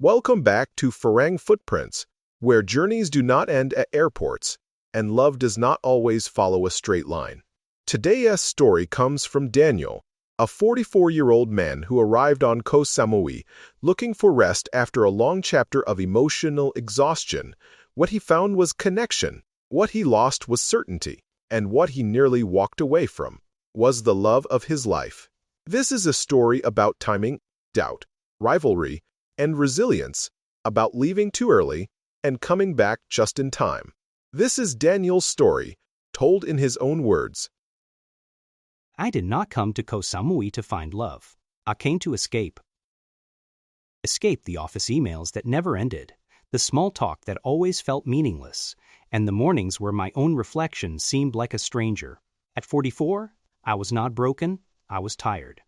Welcome back to FarangFootprints, where journeys do not end at airports, and love does not always follow a straight line. Today's story comes from Daniel, a 44-year-old man who arrived on Koh Samui looking for rest after a long chapter of emotional exhaustion. What he found was connection, what he lost was certainty, and what he nearly walked away from was the love of his life. This is a story about timing, doubt, rivalry, and resilience, about leaving too early and coming back just in time. This is Daniel's story, told in his own words. I did not come to Koh Samui to find love. I came to escape. Escape the office emails that never ended, the small talk that always felt meaningless, and the mornings where my own reflection seemed like a stranger. At 44, I was not broken, I was tired.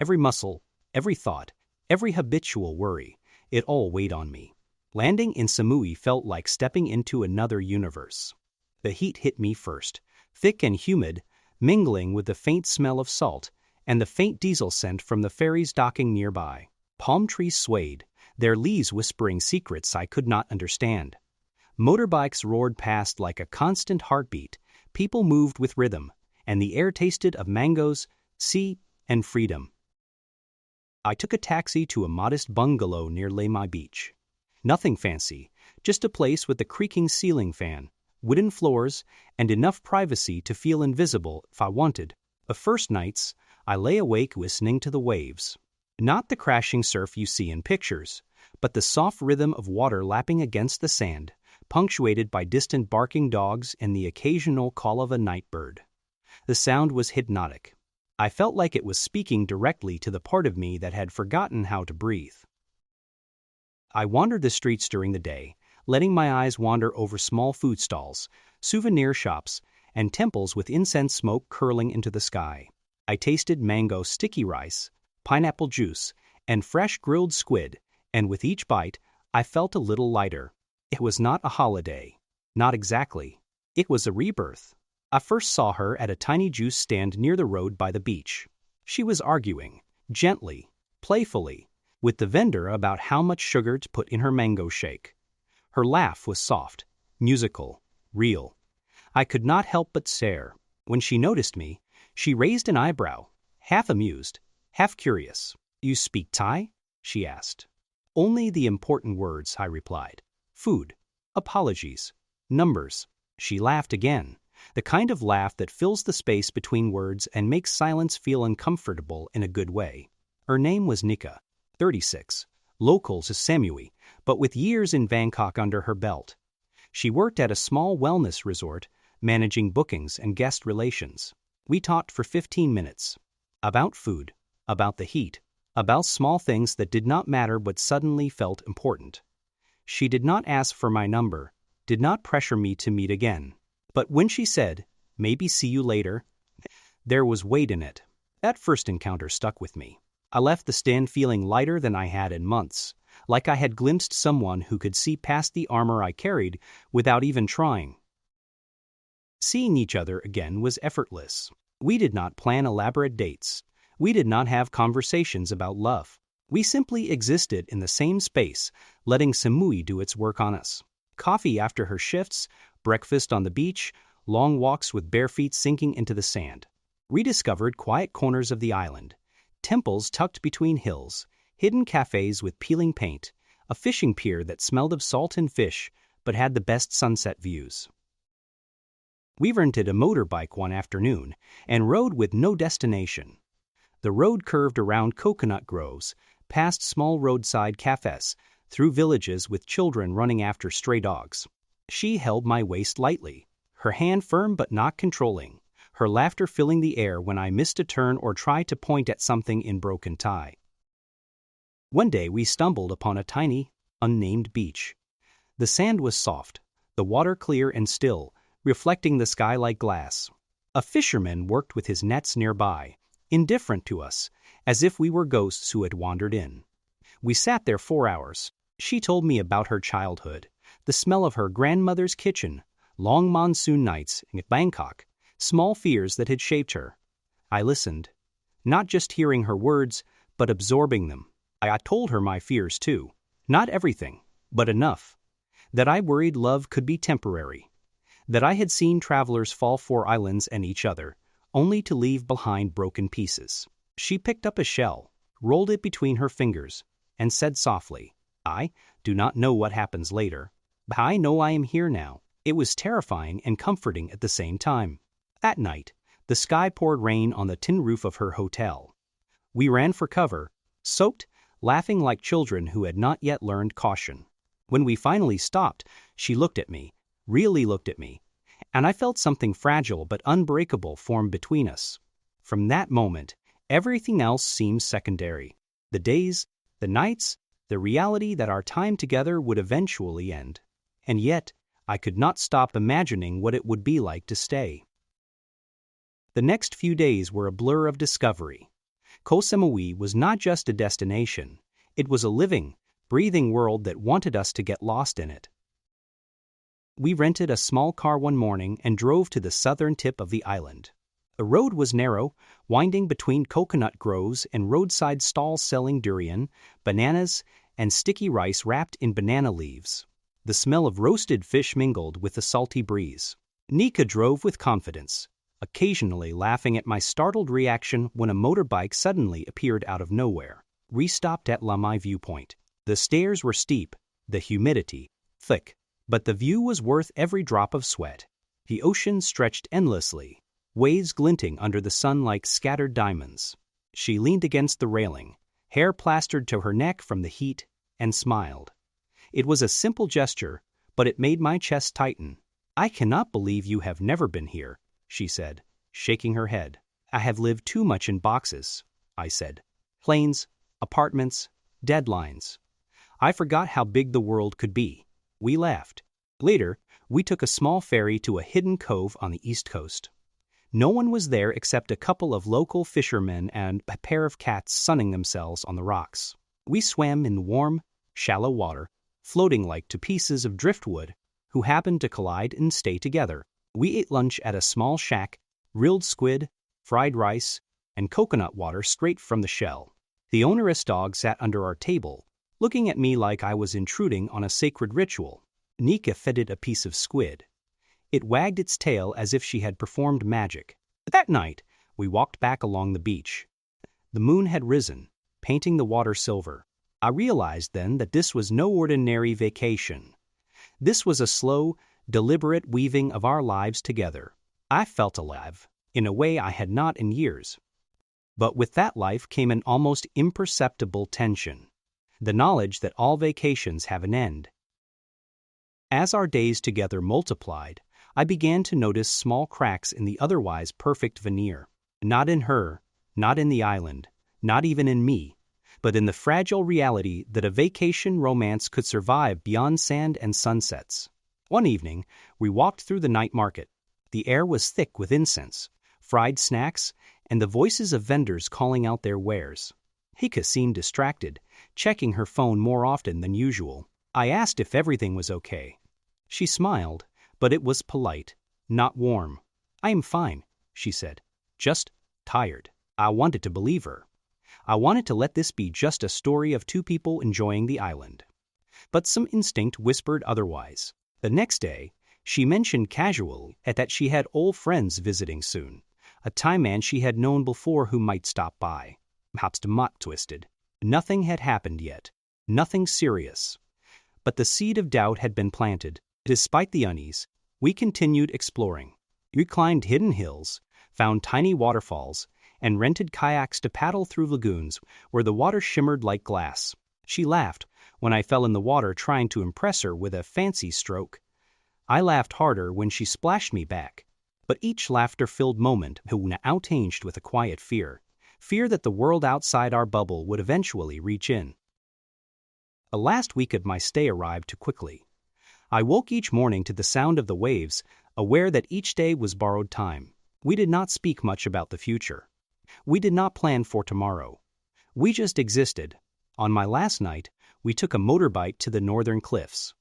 Every muscle, every thought, every habitual worry, it all weighed on me. Landing in Samui felt like stepping into another universe. The heat hit me first, thick and humid, mingling with the faint smell of salt and the faint diesel scent from the ferries docking nearby. Palm trees swayed, their leaves whispering secrets I could not understand. Motorbikes roared past like a constant heartbeat, people moved with rhythm, and the air tasted of mangoes, sea, and freedom. I took a taxi to a modest bungalow near Lemai Beach. Nothing fancy, just a place with a creaking ceiling fan, wooden floors, and enough privacy to feel invisible if I wanted. The first nights, I lay awake listening to the waves. Not the crashing surf you see in pictures, but the soft rhythm of water lapping against the sand, punctuated by distant barking dogs and the occasional call of a night bird. The sound was hypnotic. I felt like it was speaking directly to the part of me that had forgotten how to breathe. I wandered the streets during the day, letting my eyes wander over small food stalls, souvenir shops, and temples with incense smoke curling into the sky. I tasted mango sticky rice, pineapple juice, and fresh grilled squid, and with each bite, I felt a little lighter. It was not a holiday. Not exactly. It was a rebirth. I first saw her at a tiny juice stand near the road by the beach. She was arguing, gently, playfully, with the vendor about how much sugar to put in her mango shake. Her laugh was soft, musical, real. I could not help but stare. When she noticed me, she raised an eyebrow, half amused, half curious. "You speak Thai?" she asked. "Only the important words," I replied. "Food, apologies, numbers." She laughed again, the kind of laugh that fills the space between words and makes silence feel uncomfortable in a good way. Her name was Nika, 36, local to Samui, but with years in Bangkok under her belt. She worked at a small wellness resort, managing bookings and guest relations. We talked for 15 minutes. About food, about the heat, about small things that did not matter but suddenly felt important. She did not ask for my number, did not pressure me to meet again. But when she said, "Maybe see you later," there was weight in it. That first encounter stuck with me. I left the stand feeling lighter than I had in months, like I had glimpsed someone who could see past the armor I carried without even trying. Seeing each other again was effortless. We did not plan elaborate dates. We did not have conversations about love. We simply existed in the same space, letting Samui do its work on us. Coffee after her shifts, breakfast on the beach, long walks with bare feet sinking into the sand. Rediscovered quiet corners of the island, temples tucked between hills, hidden cafes with peeling paint, a fishing pier that smelled of salt and fish but had the best sunset views. We rented a motorbike one afternoon and rode with no destination. The road curved around coconut groves, past small roadside cafes, through villages with children running after stray dogs. She held my waist lightly, her hand firm but not controlling, her laughter filling the air when I missed a turn or tried to point at something in broken Thai. One day we stumbled upon a tiny, unnamed beach. The sand was soft, the water clear and still, reflecting the sky like glass. A fisherman worked with his nets nearby, indifferent to us, as if we were ghosts who had wandered in. We sat there 4 hours. She told me about her childhood, the smell of her grandmother's kitchen, long monsoon nights in Bangkok, small fears that had shaped her. I listened, not just hearing her words, but absorbing them. I told her my fears too. Not everything, but enough. That I worried love could be temporary. That I had seen travelers fall for islands and each other, only to leave behind broken pieces. She picked up a shell, rolled it between her fingers, and said softly, "I do not know what happens later, but I know I am here now." It was terrifying and comforting at the same time. That night, the sky poured rain on the tin roof of her hotel. We ran for cover, soaked, laughing like children who had not yet learned caution. When we finally stopped, she looked at me, really looked at me, and I felt something fragile but unbreakable form between us. From that moment, everything else seemed secondary. The days, the nights, the reality that our time together would eventually end. And yet, I could not stop imagining what it would be like to stay. The next few days were a blur of discovery. Koh Samui was not just a destination, it was a living, breathing world that wanted us to get lost in it. We rented a small car one morning and drove to the southern tip of the island. The road was narrow, winding between coconut groves and roadside stalls selling durian, bananas, and sticky rice wrapped in banana leaves. The smell of roasted fish mingled with the salty breeze. Nika drove with confidence, occasionally laughing at my startled reaction when a motorbike suddenly appeared out of nowhere. We stopped at Lamai Viewpoint. The stairs were steep, the humidity thick, but the view was worth every drop of sweat. The ocean stretched endlessly, waves glinting under the sun like scattered diamonds. She leaned against the railing, hair plastered to her neck from the heat, and smiled. It was a simple gesture, but it made my chest tighten. "I cannot believe you have never been here," she said, shaking her head. "I have lived too much in boxes," I said. "Planes, apartments, deadlines. I forgot how big the world could be." We laughed. Later, we took a small ferry to a hidden cove on the east coast. No one was there except a couple of local fishermen and a pair of cats sunning themselves on the rocks. We swam in warm, shallow water, floating like two pieces of driftwood who happened to collide and stay together. We ate lunch at a small shack, grilled squid, fried rice, and coconut water straight from the shell. The owner's dog sat under our table, looking at me like I was intruding on a sacred ritual. Nika fed it a piece of squid. It wagged its tail as if she had performed magic. That night, we walked back along the beach. The moon had risen, painting the water silver. I realized then that this was no ordinary vacation. This was a slow, deliberate weaving of our lives together. I felt alive, in a way I had not in years. But with that life came an almost imperceptible tension. The knowledge that all vacations have an end. As our days together multiplied, I began to notice small cracks in the otherwise perfect veneer. Not in her, not in the island, not even in me, but in the fragile reality that a vacation romance could survive beyond sand and sunsets. One evening, we walked through the night market. The air was thick with incense, fried snacks, and the voices of vendors calling out their wares. Hika seemed distracted, checking her phone more often than usual. I asked if everything was okay. She smiled, but it was polite, not warm. "I am fine," she said. "Just tired." I wanted to believe her. I wanted to let this be just a story of two people enjoying the island. But some instinct whispered otherwise. The next day, she mentioned casually that she had old friends visiting soon, a Thai man she had known before who might stop by. Perhaps the mot twisted. Nothing had happened yet, nothing serious. But the seed of doubt had been planted. Despite the unease, we continued exploring. We climbed hidden hills, found tiny waterfalls, and rented kayaks to paddle through lagoons where the water shimmered like glass. She laughed when I fell in the water trying to impress her with a fancy stroke. I laughed harder when she splashed me back. But each laughter-filled moment was now tinged with a quiet fear that the world outside our bubble would eventually reach in. The last week of my stay arrived too quickly. I woke each morning to the sound of the waves, aware that each day was borrowed time. We did not speak much about the future. We did not plan for tomorrow. We just existed. On my last night, we took a motorbike to the northern cliffs.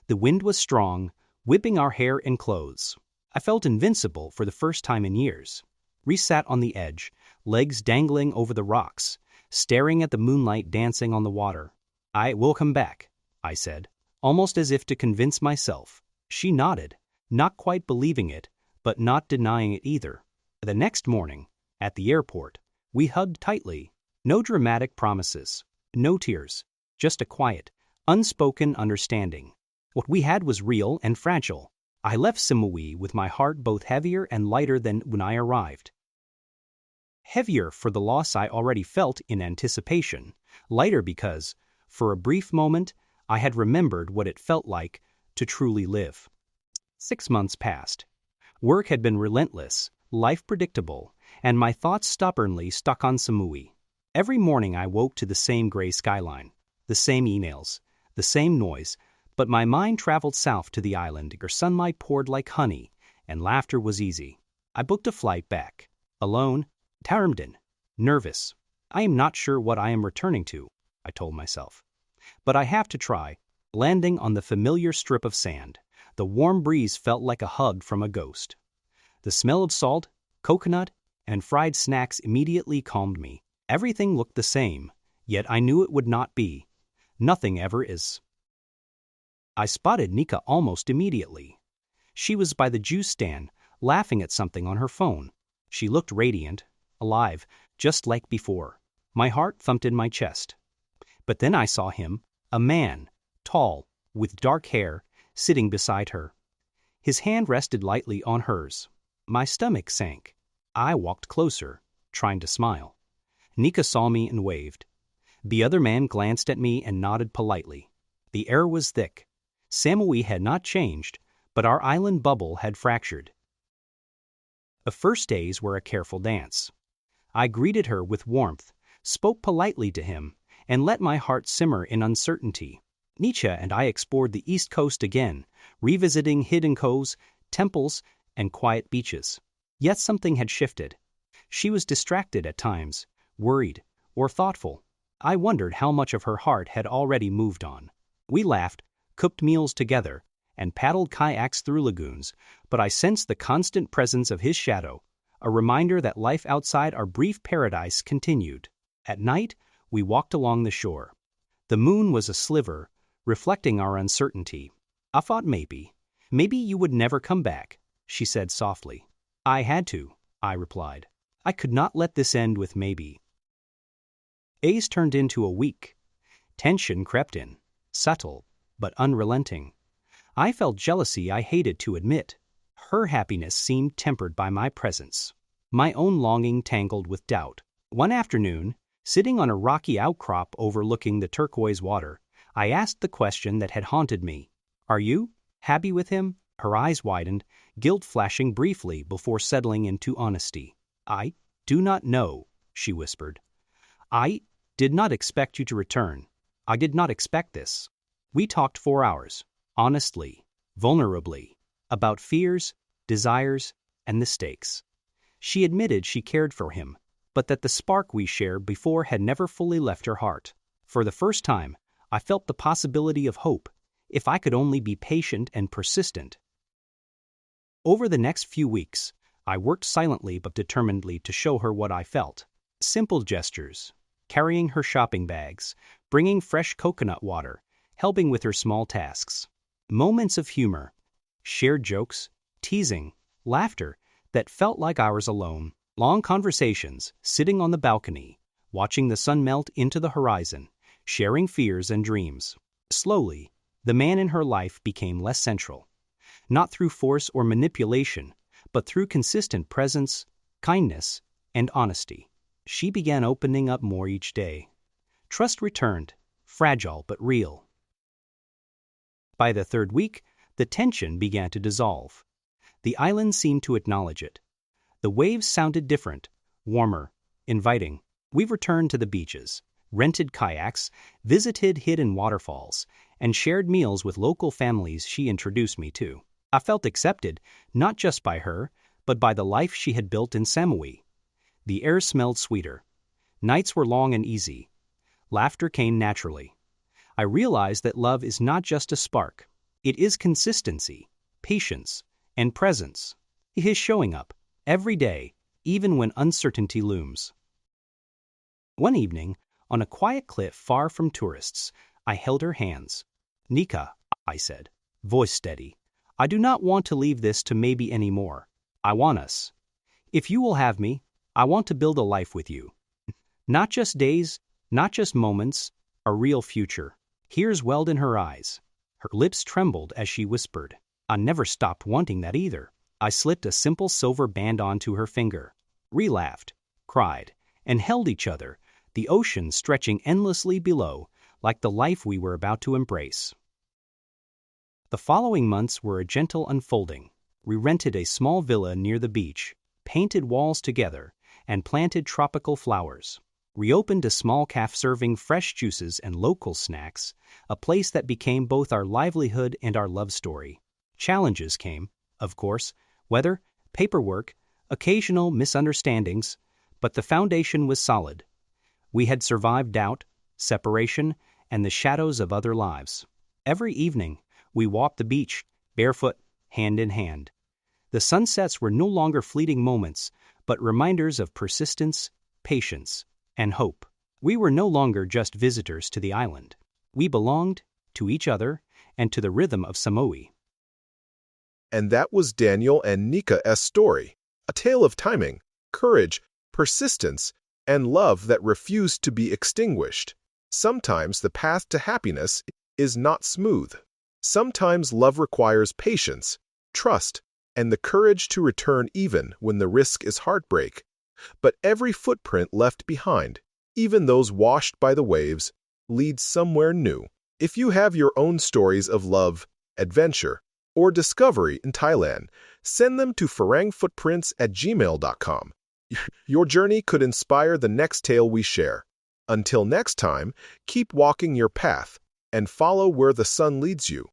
The wind was strong, whipping our hair and clothes. I felt invincible for the first time in years. We sat on the edge, legs dangling over the rocks, staring at the moonlight dancing on the water. "I will come back," I said, almost as if to convince myself. She nodded, not quite believing it, but not denying it either. The next morning, at the airport, we hugged tightly. No dramatic promises, no tears, just a quiet, unspoken understanding. What we had was real and fragile. I left Samui with my heart both heavier and lighter than when I arrived. Heavier for the loss I already felt in anticipation, lighter because, for a brief moment, I had remembered what it felt like to truly live. 6 months passed. Work had been relentless, life predictable, and my thoughts stubbornly stuck on Samui. Every morning I woke to the same gray skyline, the same emails, the same noise, but my mind traveled south to the island where sunlight poured like honey and laughter was easy. I booked a flight back, alone, Taramdin, nervous. I am not sure what I am returning to, I told myself. But I have to try. Landing on the familiar strip of sand, the warm breeze felt like a hug from a ghost. The smell of salt, coconut, and fried snacks immediately calmed me. Everything looked the same, yet I knew it would not be. Nothing ever is. I spotted Nika almost immediately. She was by the juice stand, laughing at something on her phone. She looked radiant, alive, just like before. My heart thumped in my chest. But then I saw him, a man, tall, with dark hair, sitting beside her. His hand rested lightly on hers. My stomach sank. I walked closer, trying to smile. Nika saw me and waved. The other man glanced at me and nodded politely. The air was thick. Samui had not changed, but our island bubble had fractured. The first days were a careful dance. I greeted her with warmth, spoke politely to him, and let my heart simmer in uncertainty. Nietzsche and I explored the East Coast again, revisiting hidden coves, temples, and quiet beaches. Yet something had shifted. She was distracted at times, worried, or thoughtful. I wondered how much of her heart had already moved on. We laughed, cooked meals together, and paddled kayaks through lagoons, but I sensed the constant presence of his shadow, a reminder that life outside our brief paradise continued. At night, we walked along the shore. The moon was a sliver, reflecting our uncertainty. I thought maybe you would never come back, she said softly. I had to, I replied. I could not let this end with maybe. Days turned into a week. Tension crept in, subtle, but unrelenting. I felt jealousy I hated to admit. Her happiness seemed tempered by my presence. My own longing tangled with doubt. One afternoon, sitting on a rocky outcrop overlooking the turquoise water, I asked the question that had haunted me. Are you happy with him? Her eyes widened, guilt flashing briefly before settling into honesty. I do not know, she whispered. I did not expect you to return. I did not expect this. We talked 4 hours, honestly, vulnerably, about fears, desires, and the stakes. She admitted she cared for him, but that the spark we shared before had never fully left her heart. For the first time, I felt the possibility of hope, if I could only be patient and persistent. Over the next few weeks, I worked silently but determinedly to show her what I felt. Simple gestures, carrying her shopping bags, bringing fresh coconut water, helping with her small tasks. Moments of humor, shared jokes, teasing, laughter that felt like ours alone. Long conversations, sitting on the balcony, watching the sun melt into the horizon, sharing fears and dreams. Slowly, the man in her life became less central. Not through force or manipulation, but through consistent presence, kindness, and honesty. She began opening up more each day. Trust returned, fragile but real. By the 3rd week, the tension began to dissolve. The island seemed to acknowledge it. The waves sounded different, warmer, inviting. We returned to the beaches, rented kayaks, visited hidden waterfalls, and shared meals with local families she introduced me to. I felt accepted, not just by her, but by the life she had built in Samui. The air smelled sweeter. Nights were long and easy. Laughter came naturally. I realized that love is not just a spark. It is consistency, patience, and presence. It is showing up, every day, even when uncertainty looms. One evening, on a quiet cliff far from tourists, I held her hands. "Nika," I said, voice steady, "I do not want to leave this to maybe anymore. I want us. If you will have me, I want to build a life with you. Not just days, not just moments, a real future." Tears welled in her eyes. Her lips trembled as she whispered, "I never stopped wanting that either." I slipped a simple silver band onto her finger. We laughed, cried, and held each other, the ocean stretching endlessly below, like the life we were about to embrace. The following months were a gentle unfolding. We rented a small villa near the beach, painted walls together, and planted tropical flowers. We opened a small cafe serving fresh juices and local snacks, a place that became both our livelihood and our love story. Challenges came, of course, weather, paperwork, occasional misunderstandings, but the foundation was solid. We had survived doubt, separation, and the shadows of other lives. Every evening, we walked the beach, barefoot, hand in hand. The sunsets were no longer fleeting moments, but reminders of persistence, patience, and hope. We were no longer just visitors to the island. We belonged to each other and to the rhythm of Samui. And that was Daniel and Nika's story, a tale of timing, courage, persistence, and love that refused to be extinguished. Sometimes the path to happiness is not smooth. Sometimes love requires patience, trust, and the courage to return even when the risk is heartbreak. But every footprint left behind, even those washed by the waves, leads somewhere new. If you have your own stories of love, adventure, or discovery in Thailand, send them to FarangFootprints@gmail.com. Your journey could inspire the next tale we share. Until next time, keep walking your path and follow where the sun leads you.